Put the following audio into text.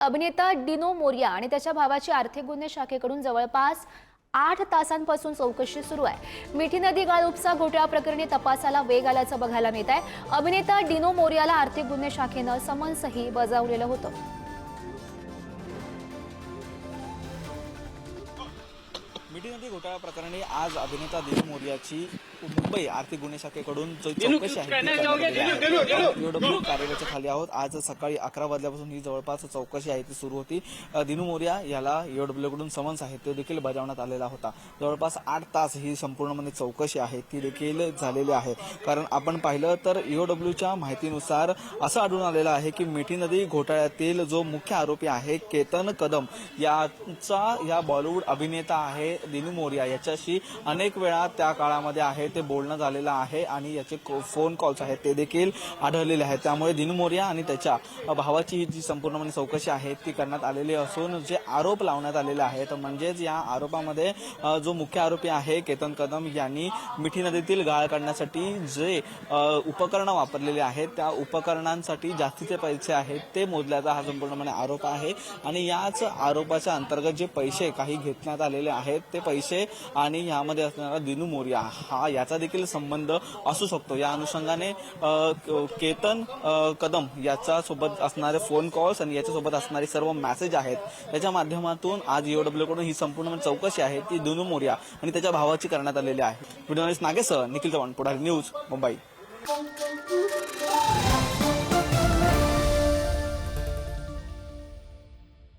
अभिनेता डिनो मोरिया आणि त्याच्या भावाची आर्थिक गुन्हे शाखेकडून जवळपास 8 तासांपासून चौकशी सुरू आहे। मिठी नदी गाळ उपसा घोटाळा प्रकरणी तपासाला वेग आल्याचं बघायला मिळत आहे। अभिनेता डिनो मोरियाला आर्थिक गुन्हे शाखेनं समन्सही बजावलेलं होतं। मिठी नदी घोटाळा प्रकरणी आज अभिनेता डिनो मोरियाची मुंबई आर्थिक गुन्हे शाखेकडून चौकशी आहे ईओडब्ल्यू कार्यालयाच्या खाली आहोत। आज सकाळी 11 वाजल्यापासून ही जवळपास चौकशी आहे ती सुरू होती। डिनो मोरिया याला ईओडब्ल्यू कडून समन्स आहे तो देखील बजावण्यात आलेला होता। जवळपास 8 तास ही संपूर्णपणे चौकशी आहे ती देखील झालेली आहे। कारण आपण पाहिलं तर ईओडब्ल्यूच्या माहितीनुसार असं आढळून आलेलं आहे की मिठी नदी घोटाळ्यातील जो मुख्य आरोपी आहे केतन कदम या बॉलिवूड अभिनेता आहे डिनो मोरिया याच्याशी अनेक वेळा त्या काळामध्ये आहे ते बोलणं झालेलं आहे आणि याचे फोन कॉल्स आहेत ते देखील आढळलेले आहेत। त्यामुळे डिनो मोरिया आणि त्याच्या भावाची ही जी संपूर्णपणे चौकशी आहे ती करण्यात आलेली असून जे आरोप लावण्यात आलेले आहेत म्हणजेच या आरोपामध्ये जो मुख्य आरोपी आहे केतन कदम यांनी मिठी नदीतील गाळ काढण्यासाठी जे उपकरणं वापरलेले आहेत त्या उपकरणांसाठी जास्तीचे पैसे आहेत ते मोजल्याचा हा संपूर्णपणे आरोप आहे। आणि याच आरोपाच्या अंतर्गत जे पैसे काही घेतण्यात आलेले आहेत ते पैसे आणि यामध्ये असणारा डिनो मोरिया हा याचा देखील संबंध असू शकतो। या अनुषंगाने केतन कदम याच्या सोबत असणारे फोन कॉल्स आणि याच्यासोबत असणारे सर्व मेसेज आहेत त्याच्या माध्यमातून आज ईओडब्ल्यू कडून ही संपूर्ण चौकशी आहे ती डिनो मोरिया आणि त्याच्या भावाची करण्यात आलेली आहे। व्हिडिओ जर्नलिस्ट नागेसह निखिल चव्हाण, पुढारी न्यूज, मुंबई।